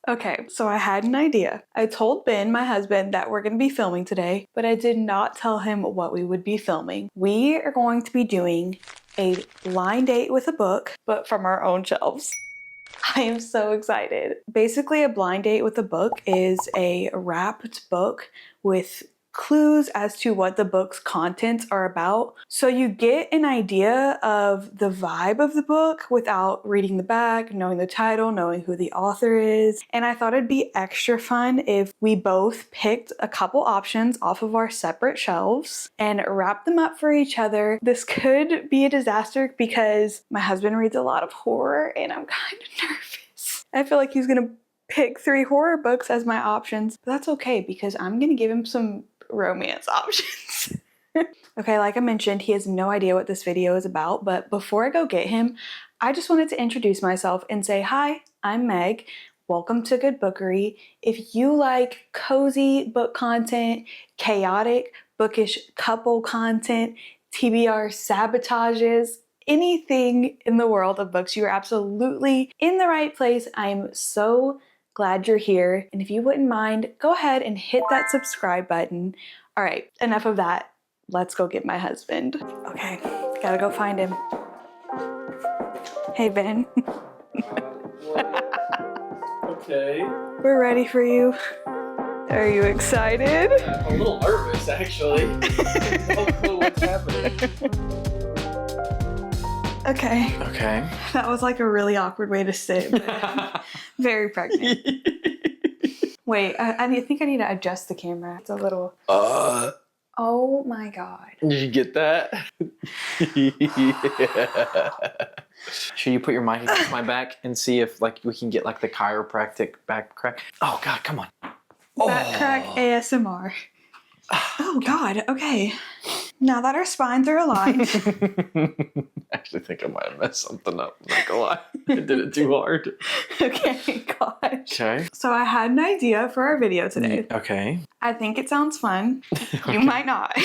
Okay, so I had an idea. I told Ben, my husband, that we're going to be filming today, but I did not tell him what we would be filming. We are going to be doing a blind date with a book, but from our own shelves. I am so excited. Basically, a blind date with a book is a wrapped book with clues as to what the book's contents are about. So you get an idea of the vibe of the book without reading the back, knowing the title, knowing who the author is. And I thought it'd be extra fun if we both picked a couple options off of our separate shelves and wrapped them up for each other. This could be a disaster because my husband reads a lot of horror and I'm kind of nervous. I feel like he's gonna pick 3 horror books as my options, but that's okay because I'm gonna give him some romance options. Okay, like I mentioned, he has no idea what this video is about, but before I go get him, I just wanted to introduce myself and say, hi, I'm Meg. Welcome to Good Bookery. If you like cozy book content, chaotic, bookish couple content, TBR sabotages, anything in the world of books, you are absolutely in the right place. I am so glad you're here. And if you wouldn't mind, go ahead and hit that subscribe button. All right, enough of that. Let's go get my husband. Okay, gotta go find him. Hey, Ben. Okay. We're ready for you. Are you excited? I'm a little nervous, actually. I don't know what's happening. Okay. Okay. That was like a really awkward way to sit, but very pregnant. Wait, I think I need to adjust the camera. It's a little... Oh my God. Did you get that? Yeah. Should you put your mic against my back and see if like we can get like the chiropractic back crack? Oh God, come on. Back crack ASMR. Oh God, okay. Now that our spines are aligned. I actually think I might have messed something up. I'm not gonna lie. I did it too hard. Okay, gosh. Okay. So I had an idea for our video today. Okay. I think it sounds fun. You might not.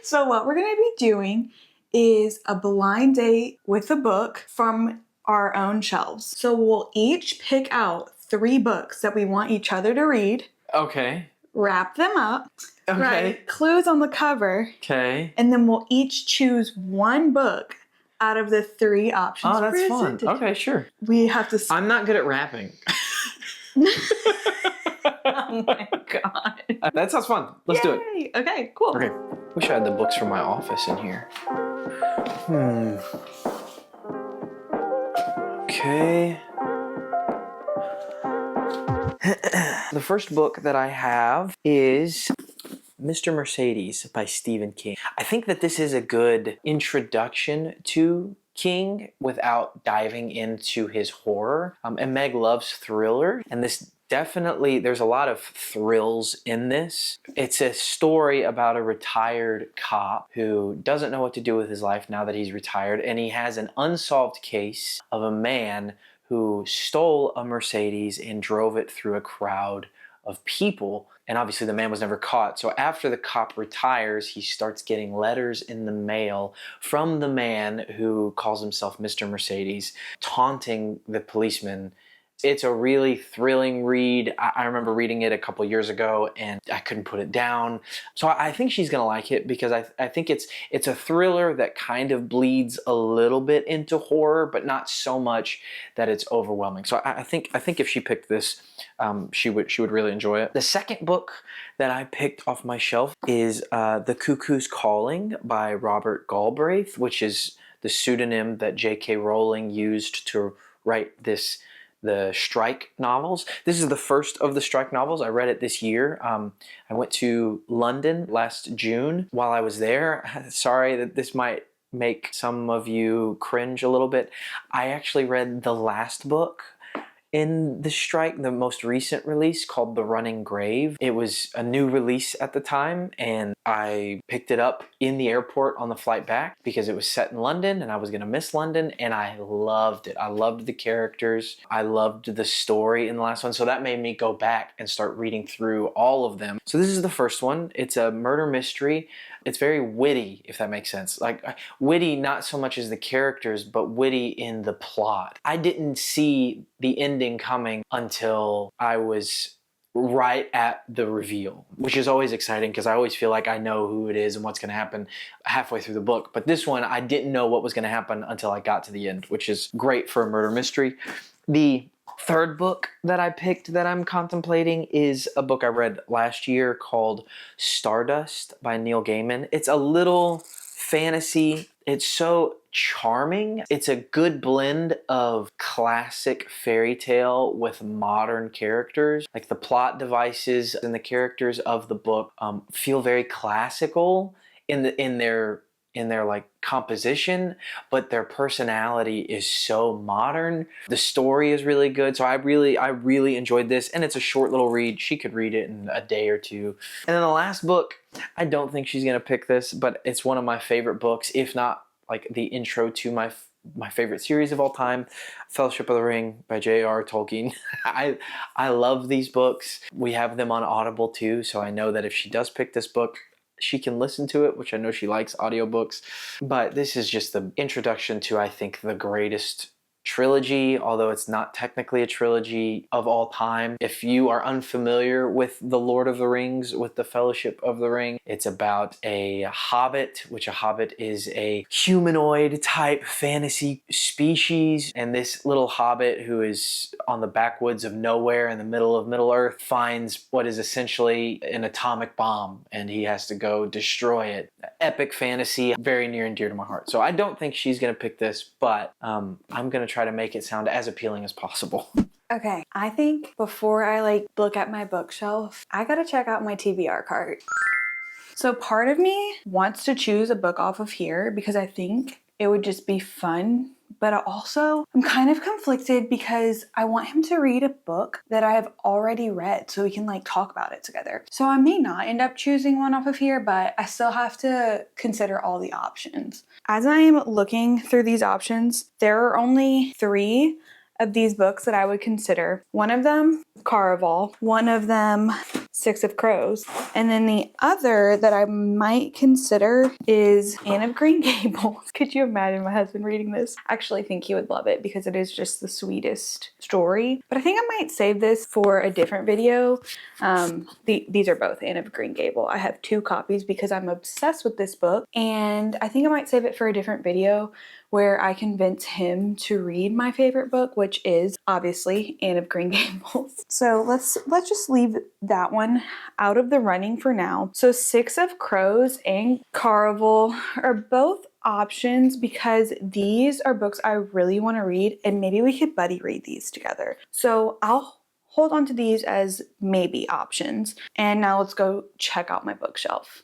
So what we're gonna be doing is a blind date with a book from our own shelves. So we'll each pick out 3 books that we want each other to read. Okay. Wrap them up. Okay. Write clues on the cover. Okay. And then we'll each choose 1 book out of the 3 options. Oh, that's fun. Okay, sure. We have to... I'm not good at rapping. Oh my God. That sounds fun. Let's do it. Okay, cool. Okay. Wish I had the books from my office in here. Okay. The first book that I have is Mr. Mercedes by Stephen King. I think that this is a good introduction to King without diving into his horror. And Meg loves thriller, and this definitely, there's a lot of thrills in this. It's a story about a retired cop who doesn't know what to do with his life now that he's retired, and he has an unsolved case of a man who stole a Mercedes and drove it through a crowd of people. And obviously the man was never caught. So after the cop retires, he starts getting letters in the mail from the man who calls himself Mr. Mercedes, taunting the policeman. It's a really thrilling read. I remember reading it a couple years ago and I couldn't put it down. So I think she's gonna like it because I think it's a thriller that kind of bleeds a little bit into horror, but not so much that it's overwhelming. So I think if she picked this, she would really enjoy it. The second book that I picked off my shelf is The Cuckoo's Calling by Robert Galbraith, which is the pseudonym that J.K. Rowling used to write the Strike novels. This is the first of the Strike novels. I read it this year. I went to London last June. While I was there, sorry that this might make some of you cringe a little bit, I actually read the last book in the Strike, the most recent release called The Running Grave. It was a new release at the time, and I picked it up in the airport on the flight back because it was set in London and I was gonna miss London, and I loved it. I loved the characters. I loved the story in the last one, so that made me go back and start reading through all of them. So this is the first one. It's a murder mystery. It's very witty, if that makes sense. Like, witty not so much as the characters, but witty in the plot. I didn't see the ending coming until I was right at the reveal, which is always exciting because I always feel like I know who it is and what's going to happen halfway through the book. But this one, I didn't know what was going to happen until I got to the end, which is great for a murder mystery. The third book that I picked that I'm contemplating is a book I read last year called Stardust by Neil Gaiman. It's a little fantasy. It's so charming. It's a good blend of classic fairy tale with modern characters. Like, the plot devices and the characters of the book feel very classical in their like composition, but their personality is so modern. The story is really good, so I really enjoyed this, and it's a short little read. She could read it in a day or two. And then the last book, I don't think she's gonna pick this, but it's one of my favorite books, if not like the intro to my favorite series of all time, Fellowship of the Ring by J.R. Tolkien. I love these books. We have them on Audible too, so I know that if she does pick this book, she can listen to it, which I know she likes audiobooks. But this is just the introduction to, I think, the greatest trilogy, although it's not technically a trilogy, of all time. If you are unfamiliar with The Lord of the Rings, with the Fellowship of the Ring, it's about a hobbit, which a hobbit is a humanoid type fantasy species, and this little hobbit, who is on the backwoods of nowhere in the middle of Middle Earth, finds what is essentially an atomic bomb, and he has to go destroy it. Epic fantasy, very near and dear to my heart. So I don't think she's gonna pick this, but I'm gonna try to make it sound as appealing as possible. Okay, I think before I look at my bookshelf, I gotta check out my TBR cart. So part of me wants to choose a book off of here because I think it would just be fun, but I'm kind of conflicted because I want him to read a book that I have already read so we can talk about it together. So I may not end up choosing one off of here, but I still have to consider all the options. As I am looking through these options, there are only 3 of these books that I would consider. One of them, Caraval. One of them, Six of Crows. And then the other that I might consider is Anne of Green Gables. Could you imagine my husband reading this? I actually think he would love it because it is just the sweetest story. But I think I might save this for a different video. These are both Anne of Green Gable. I have 2 copies because I'm obsessed with this book. And I think I might save it for a different video where I convince him to read my favorite book, which is obviously Anne of Green Gables. So let's just leave that one out of the running for now. So Six of Crows and Caraval are both options because these are books I really want to read, and maybe we could buddy read these together. So I'll hold on to these as maybe options. And now let's go check out my bookshelf.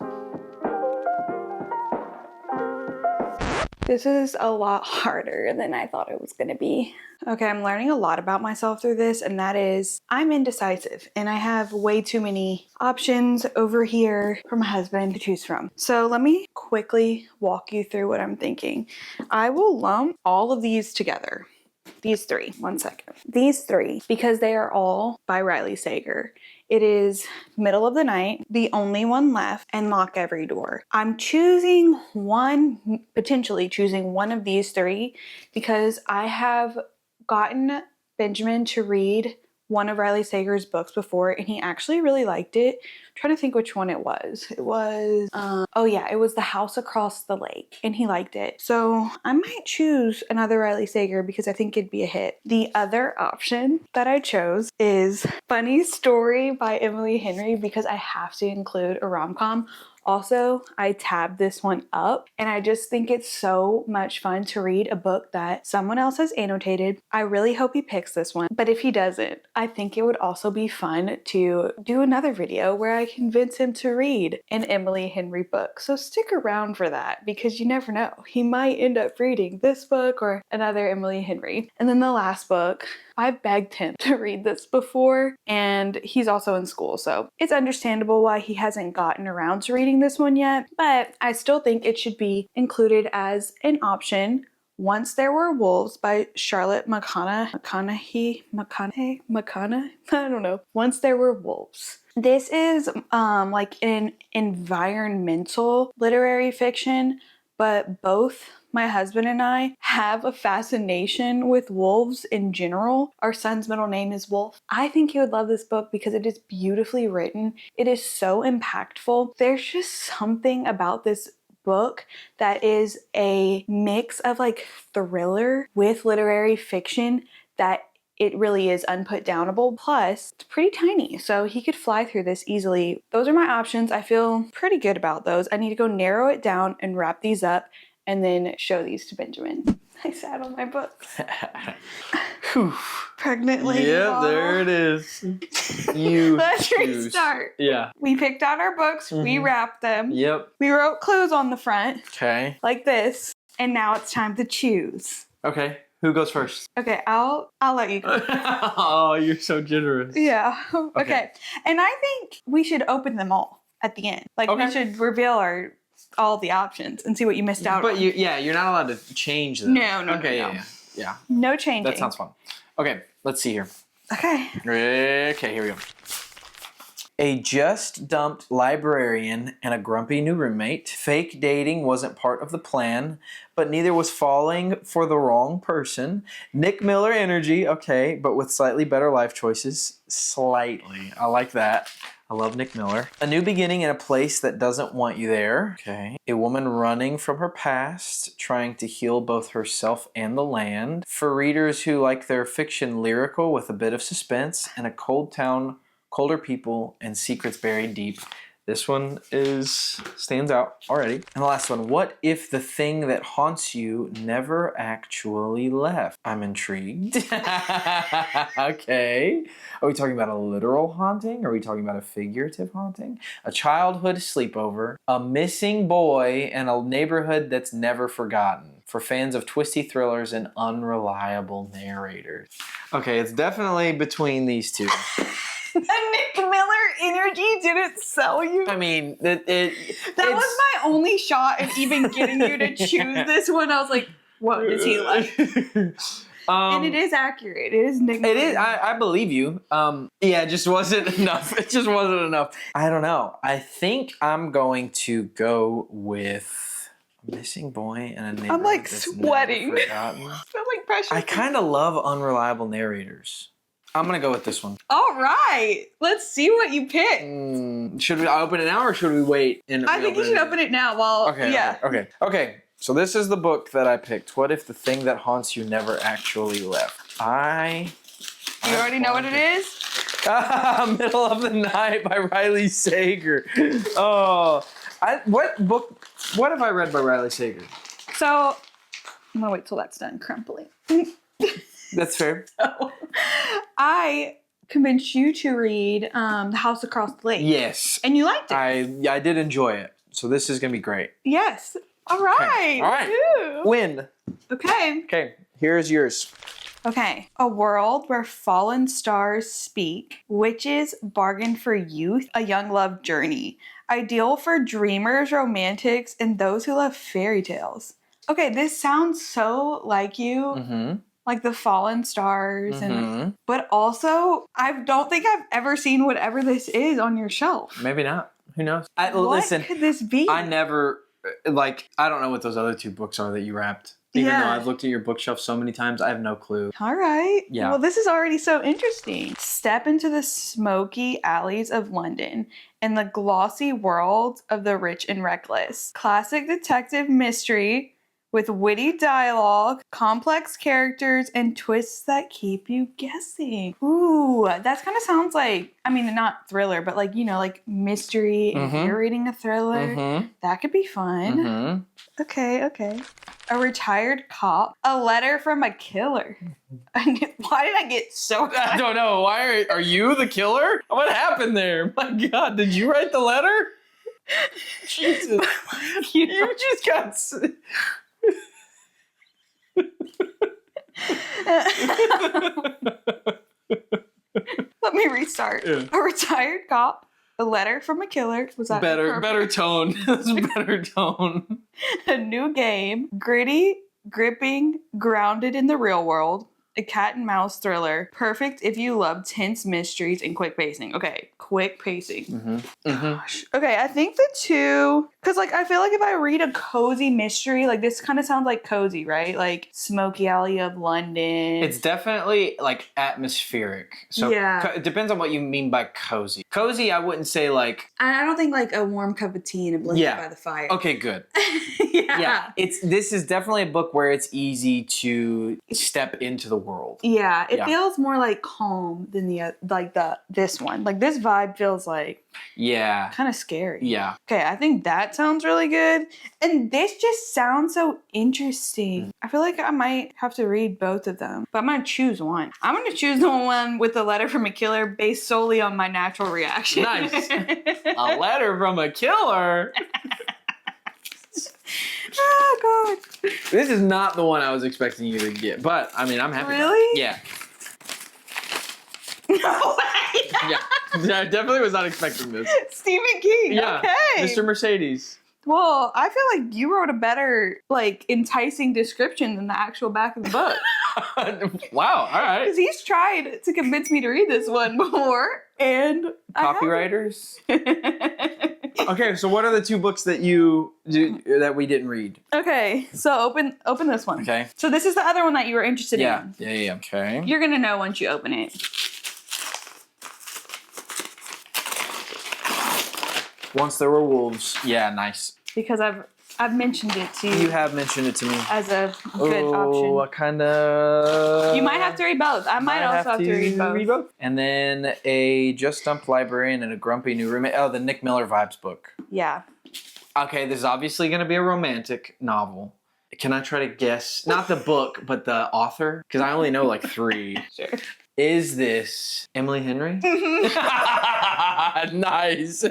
This is a lot harder than I thought it was going to be. Okay, I'm learning a lot about myself through this, and that is I'm indecisive and I have way too many options over here for my husband to choose from. So let me quickly walk you through what I'm thinking. I will lump all of these together. These 3, one second. These 3, because they are all by Riley Sager. It is Middle of the Night, The Only One Left, and Lock Every Door. I'm potentially choosing one of these 3 because I have gotten Benjamin to read one of Riley Sager's books before, and he actually really liked it. I'm trying to think which one it was. It was, it was The House Across the Lake, and he liked it. So I might choose another Riley Sager because I think it'd be a hit. The other option that I chose is Funny Story by Emily Henry because I have to include a rom-com. Also, I tabbed this one up and I just think it's so much fun to read a book that someone else has annotated. I really hope he picks this one, but if he doesn't, I think it would also be fun to do another video where I convince him to read an Emily Henry book. So stick around for that because you never know. He might end up reading this book or another Emily Henry. And then the last book, I've begged him to read this before, and he's also in school, so it's understandable why he hasn't gotten around to reading this one yet, but I still think it should be included as an option. Once There Were Wolves by Charlotte McConaughey. I don't know. Once There Were Wolves. This is like an environmental literary fiction, but both my husband and I have a fascination with wolves in general. Our son's middle name is Wolf. I think he would love this book because it is beautifully written. It is so impactful. There's just something about this book that is a mix of like thriller with literary fiction that it really is unputdownable. Plus, it's pretty tiny, so he could fly through this easily. Those are my options. I feel pretty good about those. I need to go narrow it down and wrap these up and then show these to Benjamin. I sat on my books. Pregnant lady. Yeah, there it is. You Let's restart. Yeah. We picked out our books. We wrapped them. Yep. We wrote clues on the front. Okay. Like this. And now it's time to choose. Okay. Who goes first? Okay, I'll let you go. Oh, you're so generous. Yeah. Okay. And I think we should open them all at the end. Like we should reveal all the options and see what you missed out on. But you're not allowed to change them. No. Okay, no. yeah. No changing. That sounds fun. Okay, let's see here. Okay. Okay, here we go. A just dumped librarian and a grumpy new roommate. Fake dating wasn't part of the plan, but neither was falling for the wrong person. Nick Miller energy, okay, but with slightly better life choices. Slightly. I like that. I love Nick Miller. A new beginning in a place that doesn't want you there. Okay. A woman running from her past, trying to heal both herself and the land. For readers who like their fiction lyrical with a bit of suspense, and a cold town, colder people, and secrets buried deep. This one stands out already. And the last one, what if the thing that haunts you never actually left? I'm intrigued. Okay. Are we talking about a literal haunting? Are we talking about a figurative haunting? A childhood sleepover, a missing boy, and a neighborhood that's never forgotten. For fans of twisty thrillers and unreliable narrators. Okay, it's definitely between these two. The Nick Miller energy didn't sell you. I mean, that was my only shot at even getting you to choose this one. I was like, what does he like? And it is accurate. It is Nick Miller. It is. I believe you. Yeah, it just wasn't enough. It just wasn't enough. I don't know. I think I'm going to go with a missing boy and a neighborhood. I'm like sweating. I feel like pressure. I kind of love unreliable narrators. I'm going to go with this one. All right. Let's see what you pick. Should we open it now or should we wait? I think you should open it now while... Okay. So this is the book that I picked. What if the thing that haunts you never actually left? You already know what it is? Middle of the Night by Riley Sager. Oh. What have I read by Riley Sager? So, I'm going to wait till that's done crumpling. That's fair. So, I convinced you to read The House Across the Lake. Yes. And you liked it. I did enjoy it. So this is going to be great. Yes. All right. Okay. All right. Woo. Win. Okay. Okay. Here's yours. Okay. A world where fallen stars speak. Witches bargain for youth. A young love journey. Ideal for dreamers, romantics, and those who love fairy tales. Okay. This sounds so like you. Mm-hmm. Like the fallen stars, but also I don't think I've ever seen whatever this is on your shelf. Maybe not. Who knows? What could this be? I never, I don't know what those other two books are that you wrapped. Even though I've looked at your bookshelf so many times, I have no clue. All right. Yeah. Well, this is already so interesting. Step into the smoky alleys of London and the glossy world of the rich and reckless. Classic detective mystery with witty dialogue, complex characters, and twists that keep you guessing. Ooh, that kind of sounds like, I mean, not thriller, but like, like mystery, and you're reading a thriller. That could be fun. Okay. A retired cop. A letter from a killer. Why did I get so I don't know. Why are you the killer? What happened there? My God, did you write the letter? Jesus. You just got... Let me restart. Yeah. A retired cop, a letter from a killer. Was that better tone? That's better tone. A new game, gritty, gripping, grounded in the real world. A cat and mouse thriller, perfect if you love tense mysteries and quick pacing. Okay, quick pacing. Gosh. Okay, I think the two, because like I feel like if I read a cozy mystery, like this kind of sounds like cozy, right? Like Smoky Alley of London. It's definitely like atmospheric. So Yeah. it depends on what you mean by cozy. Cozy, I wouldn't say like. I don't think like a warm cup of tea and a blanket by the fire. Okay, good. Yeah. This is definitely a book where it's easy to step into the world. Yeah, it feels more like calm than this one. Like this vibe feels like kind of scary. Yeah. Okay, I think that sounds really good. And this just sounds so interesting. I feel like I might have to read both of them, but I'm going to choose one. I'm going to choose the one with the letter from a killer based solely on my natural reaction. Nice. A letter from a killer. Oh, God. This is not the one I was expecting you to get, but I mean, I'm happy. Really? Yeah. No way. Yeah. I definitely was not expecting this. Stephen King. Yeah. Okay. Mr. Mercedes. Well, I feel like you wrote a better, like, enticing description than the actual back of the book. Wow. All right. Because he's tried to convince me to read this one before, and Copywriters. Okay, so what are the two books that that we didn't read? Okay, so open this one. Okay. So this is the other one that you were interested in. Yeah. Okay. You're gonna know once you open it. Once There Were Wolves. Yeah, nice. Because I've mentioned it to you. You have mentioned it to me. As a good option. I kind of. You might have to read both. I might also have to read both. And then a Just Dumped Librarian and a Grumpy New Roommate. Oh, the Nick Miller Vibes book. Yeah. Okay, this is obviously going to be a romantic novel. Can I try to guess? Not the book, but the author? Because I only know like 3. Sure. Is this Emily Henry? Nice.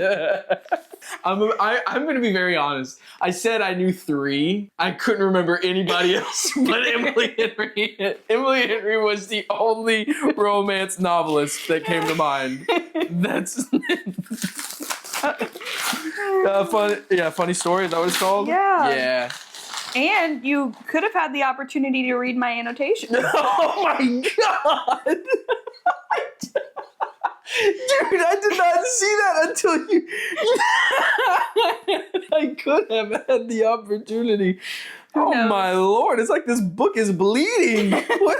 I'm going to be very honest. I said I knew 3. I couldn't remember anybody else but Emily Henry. Emily Henry was the only romance novelist that came to mind. That's funny story. Is that what it's called? Yeah. Yeah. And you could have had the opportunity to read my annotation. Oh my God. Dude, I did not see that until you. I could have had the opportunity. Oh my Lord, it's like this book is bleeding. What?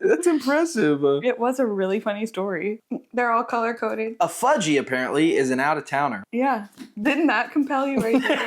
That's impressive. It was a really funny story. They're all color-coded. A fudgy, apparently, is an out-of-towner. Yeah. Didn't that compel you right there?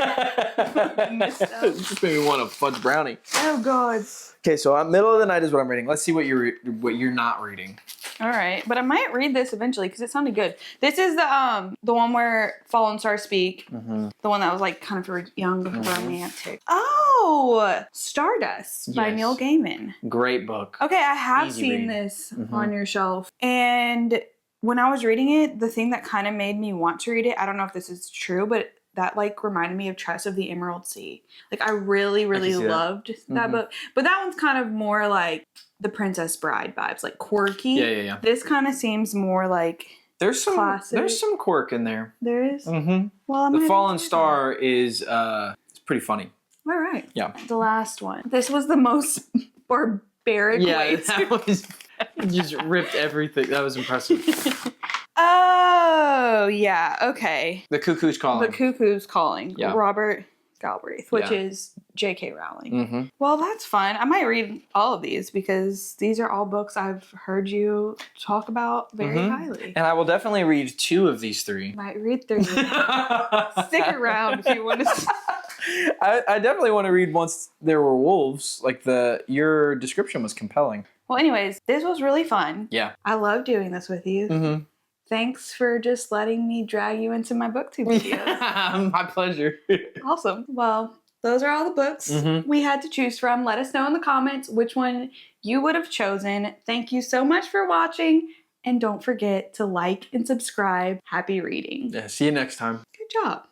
It just made me want a fudge brownie. Oh, God. Okay, so middle of the night is what I'm reading. Let's see what you're not reading. All right, but I might read this eventually because it sounded good. This is the one where Fallen Stars Speak. Mm-hmm. The one that was like kind of young, romantic. Oh, Stardust by Neil Gaiman. Great book. Okay, I have seen this on your shelf, and when I was reading it, the thing that kind of made me want to read it, I don't know if this is true, but that like reminded me of Tress of the Emerald Sea. Like I really, really loved that book. But that one's kind of more like the Princess Bride vibes, like quirky. Yeah. This kind of seems more like classic. There's some quirk in there. There is? Mm-hmm. Well, The Fallen Star is it's pretty funny. All right. Yeah. The last one. This was the most barbaric way that was just ripped everything. That was impressive. Oh, yeah. Okay. The Cuckoo's Calling. The Cuckoo's Calling. Yeah. Robert Galbraith, which is J.K. Rowling. Mm-hmm. Well, that's fun. I might read all of these because these are all books I've heard you talk about very highly. And I will definitely read 2 of these 3. Might read 3. Stick around if you want to. I definitely want to read Once There Were Wolves. Like your description was compelling. Well, anyways, this was really fun. Yeah. I love doing this with you. Mm-hmm. Thanks for just letting me drag you into my booktube videos. My pleasure. Awesome. Well, those are all the books we had to choose from. Let us know in the comments which one you would have chosen. Thank you so much for watching. And don't forget to like and subscribe. Happy reading. Yeah, see you next time. Good job.